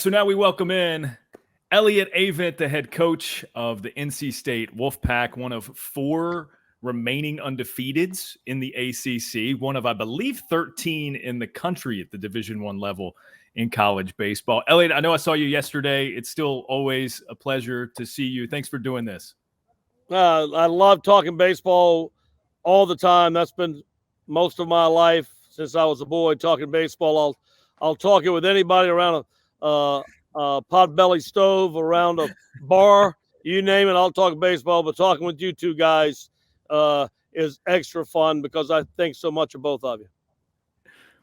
So now we welcome in Elliott Avent, the head coach of the NC State Wolfpack, one of 4 remaining undefeateds in the ACC, one of, I believe, 13 in the country at the Division I level in college baseball. Elliott, I know I saw you yesterday. It's still always a pleasure to see you. Thanks for doing this. I love talking baseball all the time. That's been most of my life since I was a boy, talking baseball. I'll talk it with anybody around a potbelly stove, around a bar, you name it. I'll talk baseball, but talking with you two guys is extra fun because I think so much of both of you.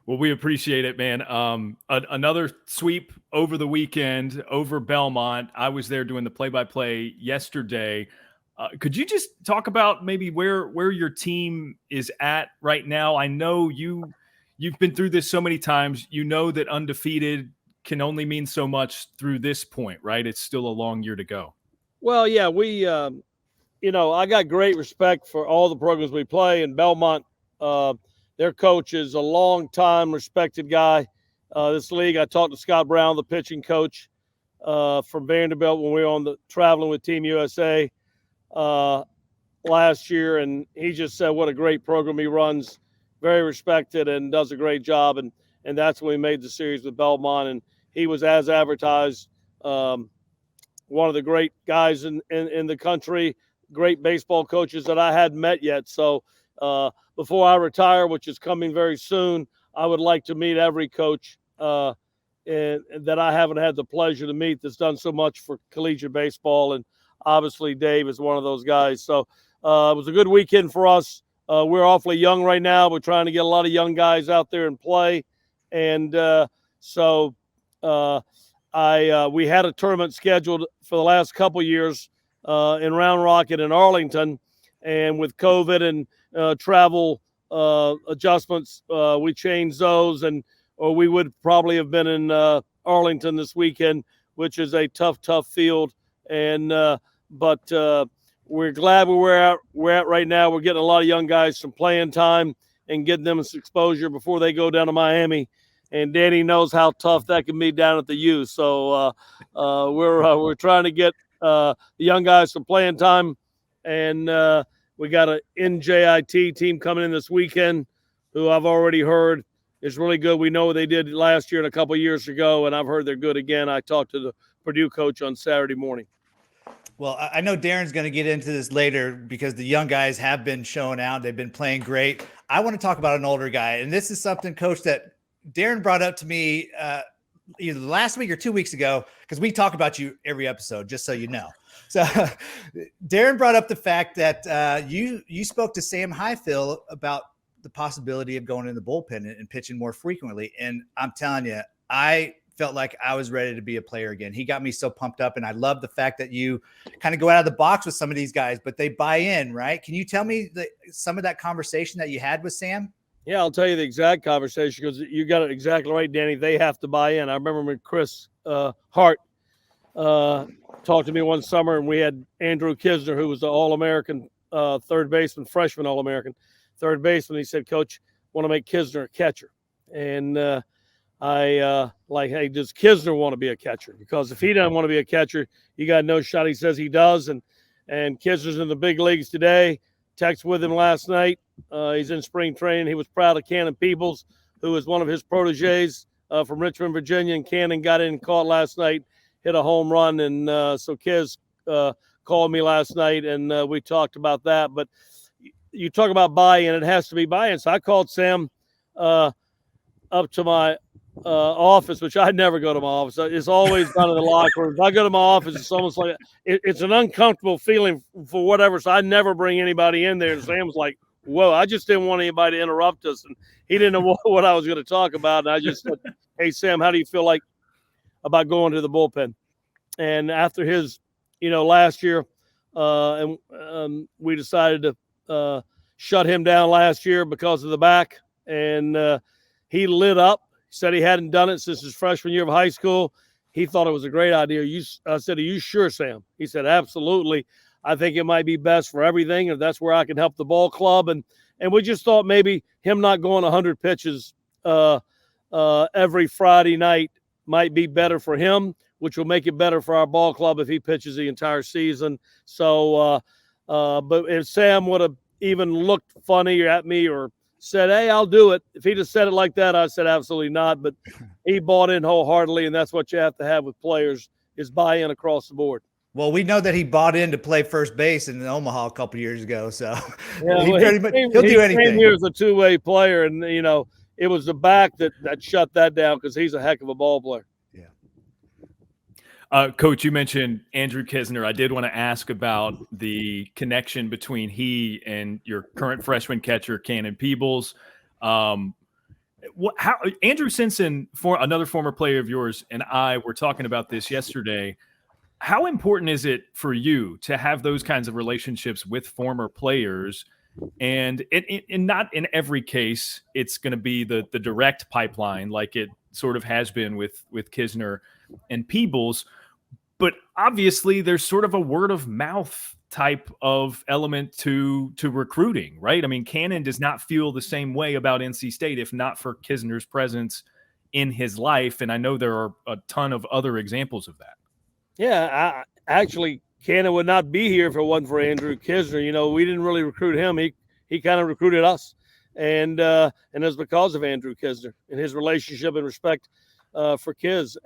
Well, we appreciate it, man. Another sweep over the weekend over Belmont. I was there doing the play-by-play yesterday. Could you just talk about maybe where your team is at right now? I know you've been through this so many times. You know that undefeated can only mean so much through this point, right? It's still a long year to go. Well, yeah, we, I got great respect for all the programs we play. In Belmont, their coach is a long-time respected guy. This league, I talked to Scott Brown, the pitching coach from Vanderbilt, when we were on the traveling with Team USA last year, and he just said what a great program he runs, very respected and does a great job. And that's when we made the series with Belmont, and he was, as advertised, one of the great guys in the country, great baseball coaches that I hadn't met yet. So before I retire, which is coming very soon, I would like to meet every coach and that I haven't had the pleasure to meet that's done so much for collegiate baseball. And obviously Dave is one of those guys. So it was a good weekend for us. We're awfully young right now. We're trying to get a lot of young guys out there and play. And we had a tournament scheduled for the last couple years in Round Rock and in Arlington. And with COVID and travel adjustments, we changed those, or we would probably have been in Arlington this weekend, which is a tough field. And but we're glad where we're at right now. We're getting a lot of young guys some playing time and getting them some exposure before they go down to Miami. And Danny knows how tough that can be down at the U. So we're trying to get the young guys some playing time. And we got an NJIT team coming in this weekend who I've already heard is really good. We know what they did last year and a couple of years ago, and I've heard they're good again. I talked to the Purdue coach on Saturday morning. Well, I know Daron's going to get into this later because the young guys have been showing out. They've been playing great. I want to talk about an older guy, and this is something, Coach, that Daron brought up to me either last week or 2 weeks ago, because we talk about you every episode, just so you know. So Daron brought up the fact that you spoke to Sam Highfield about the possibility of going in the bullpen and pitching more frequently. And I'm telling you, I felt like I was ready to be a player again. He got me so pumped up, and I love the fact that you kind of go out of the box with some of these guys, but they buy in, right? Can you tell me some of that conversation that you had with Sam? Yeah, I'll tell you the exact conversation because you got it exactly right, Danny. They have to buy in. I remember when Chris Hart talked to me one summer, and we had Andrew Kisner, who was the All-American third baseman, freshman All-American third baseman. He said, "Coach, want to make Kisner a catcher." And hey, does Kisner want to be a catcher? Because if he doesn't want to be a catcher, you got no shot. He says he does. And Kisner's in the big leagues today. Texted with him last night. He's in spring training. He was proud of Cannon Peebles, who was one of his proteges from Richmond, Virginia. And Cannon got in and caught last night, hit a home run. And so Kiz called me last night, and we talked about that. But you talk about buy-in, it has to be buy-in. So I called Sam up to my office, which I never go to my office. It's always done in the locker room. If I go to my office, it's almost like it's an uncomfortable feeling for whatever. So I never bring anybody in there. And Sam's like, "Whoa, I just didn't want anybody to interrupt us." And he didn't know what I was going to talk about. And I just said, "Hey, Sam, how do you feel like about going to the bullpen?" And after his, last year, and we decided to shut him down last year because of the back. And he lit up. Said he hadn't done it since his freshman year of high school. He thought it was a great idea. I said, "Are you sure, Sam?" He said, "Absolutely. I think it might be best for everything, if that's where I can help the ball club." And we just thought maybe him not going 100 pitches every Friday night might be better for him, which will make it better for our ball club if he pitches the entire season. So, but if Sam would have even looked funny at me or said, hey, I'll do it, if he just said it like that, I said absolutely not. But he bought in wholeheartedly, and that's what you have to have with players is buy-in across the board. Well, we know that he bought in to play first base in Omaha a couple years ago, so yeah, he'll do anything. He came here as a two-way player, and it was the back that shut that down because he's a heck of a ball player. Yeah. Coach, you mentioned Andrew Kisner. I did want to ask about the connection between he and your current freshman catcher, Cannon Peebles. How Andrew Simpson, another former player of yours, and I were talking about this yesterday. How important is it for you to have those kinds of relationships with former players? And not in every case, it's going to be the direct pipeline like it sort of has been with Kisner and Peebles. But obviously, there's sort of a word of mouth type of element to recruiting, right? I mean, Cannon does not feel the same way about NC State if not for Kisner's presence in his life. And I know there are a ton of other examples of that. Yeah, actually, Cannon would not be here if it wasn't for Andrew Kisner. We didn't really recruit him. He kind of recruited us. And it's because of Andrew Kisner and his relationship and respect for Kiz.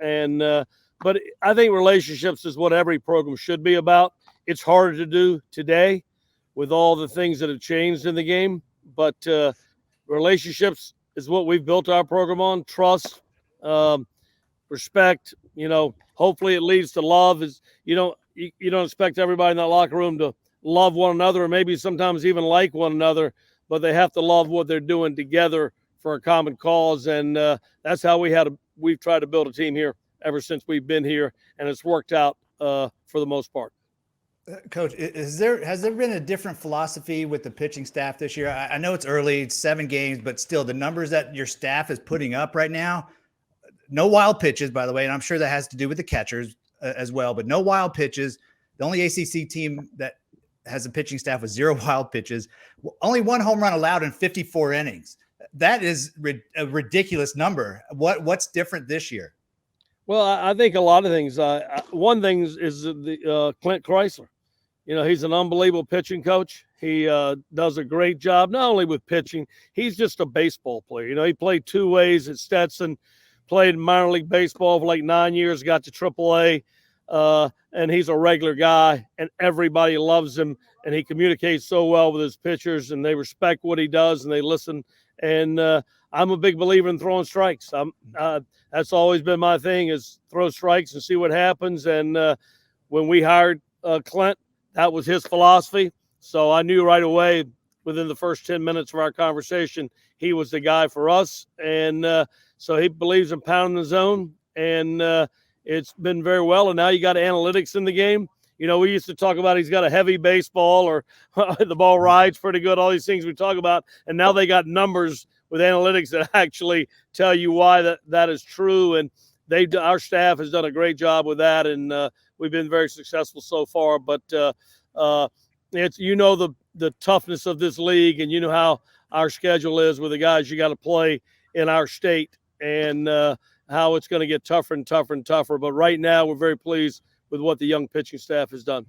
But I think relationships is what every program should be about. It's harder to do today with all the things that have changed in the game. But relationships is what we've built our program on. Trust, respect, hopefully it leads to love. You don't expect everybody in that locker room to love one another or maybe sometimes even like one another, but they have to love what they're doing together for a common cause. And that's how we've tried to build a team here ever since we've been here, and it's worked out for the most part. Coach, has there been a different philosophy with the pitching staff this year? I know it's early, it's 7 games, but still the numbers that your staff is putting up right now, no wild pitches, by the way, and I'm sure that has to do with the catchers as well, but no wild pitches. The only ACC team that has a pitching staff with 0 wild pitches, only 1 home run allowed in 54 innings. That is a ridiculous number. What's different this year? Well, I think a lot of things. One thing is the Clint Chrysler. He's an unbelievable pitching coach. He does a great job, not only with pitching. He's just a baseball player. He played 2 ways at Stetson, played minor league baseball for like 9 years, got to AAA, and he's a regular guy, and everybody loves him, and he communicates so well with his pitchers, and they respect what he does, and they listen. And I'm a big believer in throwing strikes. That's always been my thing is throw strikes and see what happens. And when we hired Clint, that was his philosophy. So I knew right away within the first 10 minutes of our conversation, he was the guy for us. And so he believes in pounding the zone, and it's been very well. And now you got analytics in the game. We used to talk about he's got a heavy baseball or the ball rides pretty good, all these things we talk about. And now they got numbers with analytics that actually tell you why that is true. And our staff has done a great job with that. And we've been very successful so far. But it's, the toughness of this league, and how our schedule is with the guys you got to play in our state, and how it's going to get tougher and tougher and tougher. But right now we're very pleased with what the young pitching staff has done.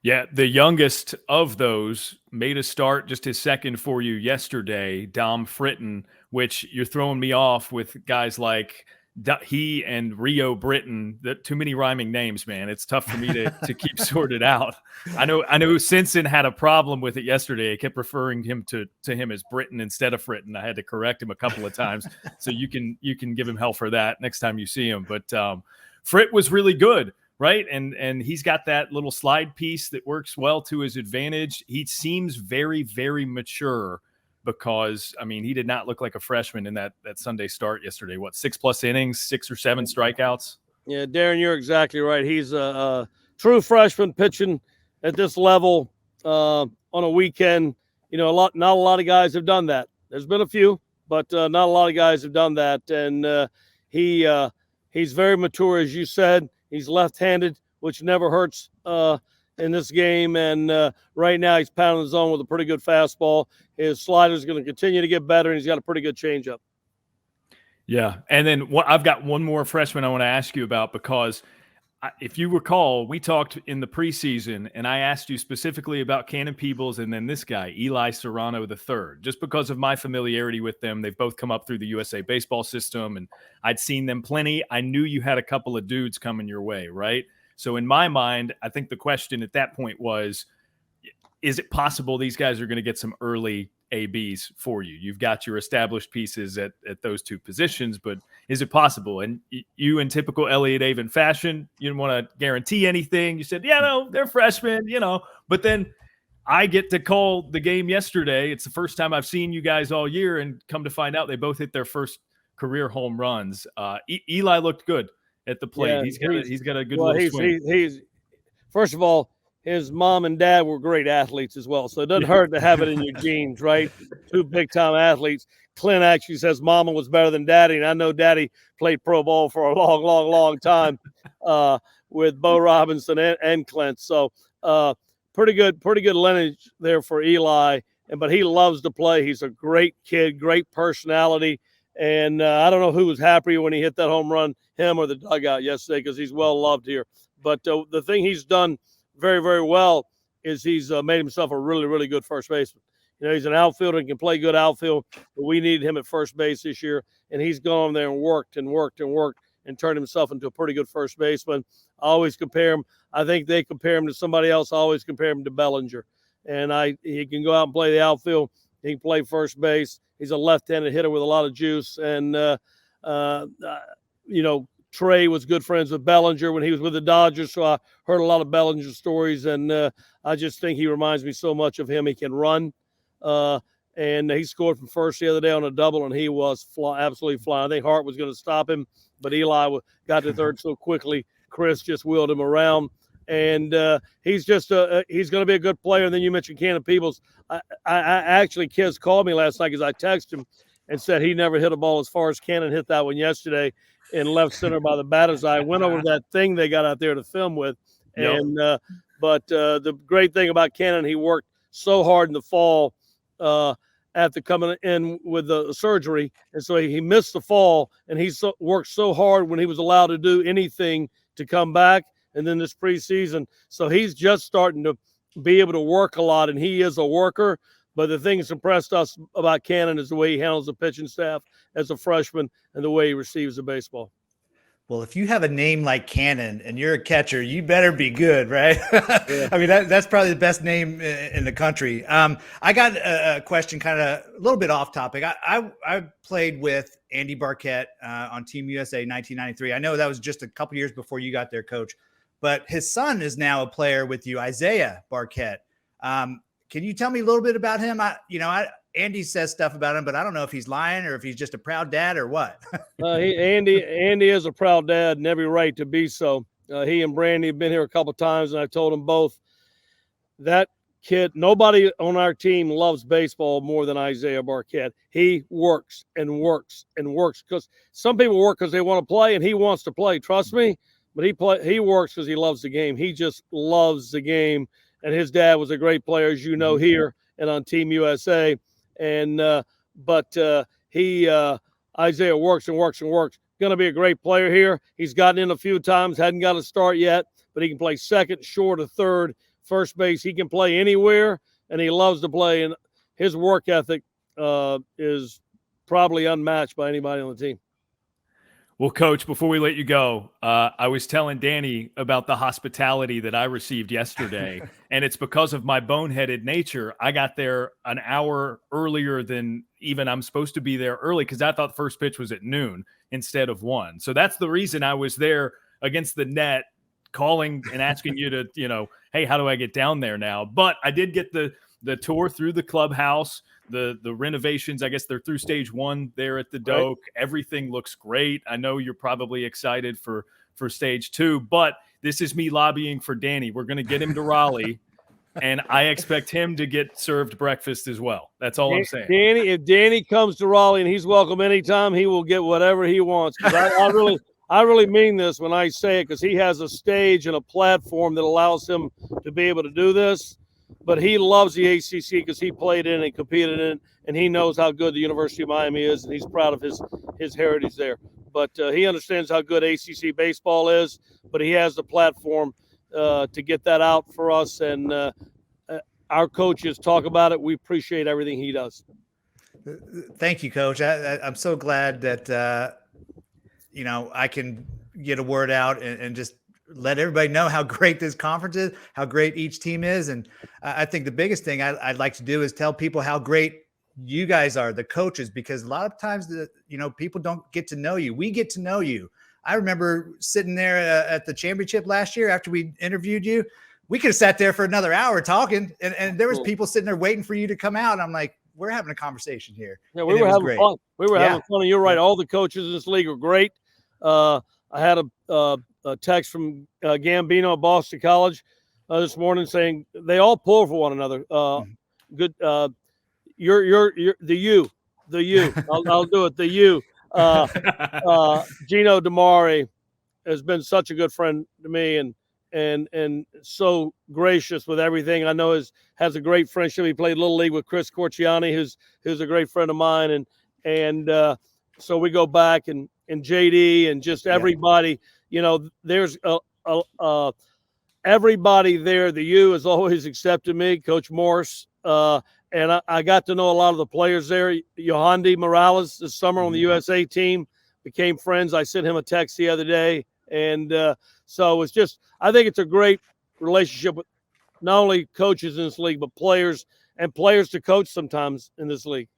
Yeah, the youngest of those made a start, just his second for you yesterday, Dom Fritton, which you're throwing me off with guys like he and Rio Britton. Too many rhyming names, man. It's tough for me to keep sorted out. I know Simpson had a problem with it yesterday. I kept referring him to him as Britton instead of Fritton. I had to correct him a couple of times. So you can give him hell for that next time you see him. But Fritt was really good, right? And he's got that little slide piece that works well to his advantage. He seems very, very mature because, he did not look like a freshman in that Sunday start yesterday. 6+ innings, 6 or 7 strikeouts? Yeah, Daron, you're exactly right. He's a true freshman pitching at this level on a weekend. Not a lot of guys have done that. There's been a few, but not a lot of guys have done that. And he's very mature, as you said. He's left-handed, which never hurts in this game. And right now he's pounding the zone with a pretty good fastball. His slider is going to continue to get better, and he's got a pretty good changeup. Yeah. And then I've got one more freshman I want to ask you about, because if you recall, we talked in the preseason and I asked you specifically about Cannon Peebles and then this guy, Eli Serrano III, just because of my familiarity with them. They've both come up through the USA baseball system and I'd seen them plenty. I knew you had a couple of dudes coming your way, right? So in my mind, I think the question at that point was, is it possible these guys are going to get some early ABs for you? You've got your established pieces at those two positions, but is it possible? And you, in typical Elliott Avent fashion, you didn't want to guarantee anything. You said, yeah, no, they're freshmen, but then I get to call the game yesterday. It's the first time I've seen you guys all year, and come to find out they both hit their first career home runs. Eli looked good at the plate. Yeah, he's got a good little swing. He's first of all, his mom and dad were great athletes as well. So it doesn't hurt to have it in your genes, right? Two big-time athletes. Clint actually says mama was better than daddy, and I know daddy played pro ball for a long, long, long time with Bo Robinson and Clint. So pretty good lineage there for Eli. But he loves to play. He's a great kid, great personality. And I don't know who was happier when he hit that home run, him or the dugout yesterday, because he's well-loved here. But the thing he's done very, very well is he's made himself a really, really good first baseman. He's an outfielder and can play good outfield, but we needed him at first base this year, and he's gone there and worked and turned himself into a pretty good first baseman. I always compare him. I think they compare him to somebody else. I always compare him to Bellinger. And he can go out and play the outfield. He can play first base. He's a left-handed hitter with a lot of juice. And, Trey was good friends with Bellinger when he was with the Dodgers, so I heard a lot of Bellinger stories, and I just think he reminds me so much of him. He can run, and he scored from first the other day on a double, and he was absolutely flying. I think Hart was going to stop him, but Eli got to third so quickly. Chris just wheeled him around, and he's just he's going to be a good player. And then you mentioned Cannon Peebles. I actually, kids called me last night because I texted him and said he never hit a ball as far as Cannon hit that one yesterday in left center by the batter's eye. Went over that thing they got out there to film with. And but the great thing about Cannon, he worked so hard in the fall after coming in with the surgery, and so he missed the fall, and he worked so hard when he was allowed to do anything to come back. And then this preseason, so he's just starting to be able to work a lot, and he is a worker. But the thing that's impressed us about Cannon is the way he handles the pitching staff as a freshman and the way he receives the baseball. Well, if you have a name like Cannon and you're a catcher, you better be good, right? Yeah. I mean, that's probably the best name in the country. I got a question kind of a little bit off topic. I played with Andy Barquette on Team USA 1993. I know that was just a couple years before you got there, Coach. But his son is now a player with you, Isaiah Barquette. Can you tell me a little bit about him? Andy says stuff about him, but I don't know if he's lying or if he's just a proud dad or what. Andy is a proud dad and every right to be so. He and Brandy have been here a couple of times, and I told them both that kid, nobody on our team loves baseball more than Isaiah Barquette. He works and works and works, because some people work because they want to play, and he wants to play. Trust me, but he works because he loves the game. He just loves the game. And his dad was a great player, as you know, here and on Team USA. And Isaiah works and works and works. Going to be a great player here. He's gotten in a few times, hadn't got a start yet, but he can play second, short, or third, first base. He can play anywhere, and he loves to play. And his work ethic is probably unmatched by anybody on the team. Well, Coach, before we let you go, I was telling Danny about the hospitality that I received yesterday, and it's because of my boneheaded nature. I got there an hour earlier than even I'm supposed to be there early, because I thought the first pitch was at noon instead of 1. So that's the reason I was there against the net, calling and asking you to, hey, how do I get down there now? But I did get the tour through the clubhouse. The renovations, I guess they're through stage 1 there at the Doak. Right. Everything looks great. I know you're probably excited for stage 2, but this is me lobbying for Danny. We're going to get him to Raleigh, and I expect him to get served breakfast as well. That's all I'm saying. If Danny comes to Raleigh, and he's welcome anytime, he will get whatever he wants. I really mean this when I say it, because he has a stage and a platform that allows him to be able to do this. but he loves the ACC because he played in it and competed in it, and he knows how good the University of Miami is, and he's proud of his heritage there. But he understands how good ACC baseball is, but he has the platform to get that out for us, and our coaches talk about it. We appreciate everything he does. Thank you, Coach. I'm so glad that I can get a word out and just let everybody know how great this conference is, how great each team is. And I think the biggest thing I'd like to do is tell people how great you guys are, the coaches, because a lot of times people don't get to know you. We get to know you. I remember sitting there at the championship last year after we interviewed you. We could have sat there for another hour talking, and there was people sitting there waiting for you to come out. And I'm like, we're having a conversation here. Yeah, we were having fun. We were having fun. And you're right. All the coaches in this league are great. I had a text from Gambino at Boston College this morning saying they all pull for one another. Good. You're the you. I'll do it. The you. Gino Damari has been such a good friend to me and so gracious with everything. I know has a great friendship. He played Little League with Chris Corciani, who's a great friend of mine, and so we go back and JD and just everybody. There's everybody there. The U has always accepted me, Coach Morris, and I got to know a lot of the players there. Yohandi Morales this summer on the USA team became friends. I sent him a text the other day, and so it's just, I think it's a great relationship with not only coaches in this league, but players and players to coach sometimes in this league.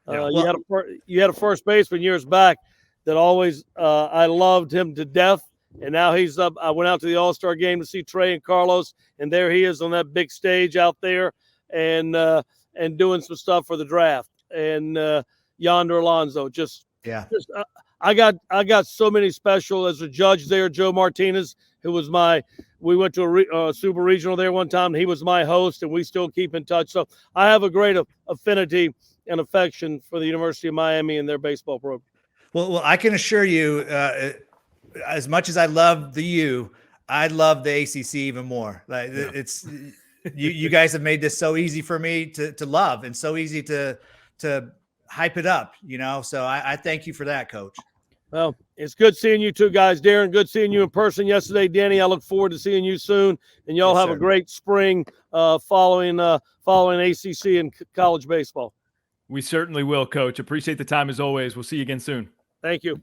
You had a first baseman years back that always I loved him to death, and now he's up. I went out to the All-Star game to see Trey and Carlos, and there he is on that big stage out there, and doing some stuff for the draft. And Yonder Alonso, I got so many special as a judge there. Joe Martinez, who was we went to a super regional there one time. And he was my host, and we still keep in touch. So I have a great affinity and affection for the University of Miami and their baseball program. Well, I can assure you, as much as I love the U, I love the ACC even more. Like it's you guys have made this so easy for me to love, and so easy to hype it up. So I thank you for that, Coach. Well, it's good seeing you two guys, Daron. Good seeing you in person yesterday, Danny. I look forward to seeing you soon, and y'all have a great spring following ACC and college baseball. We certainly will, Coach. Appreciate the time as always. We'll see you again soon. Thank you.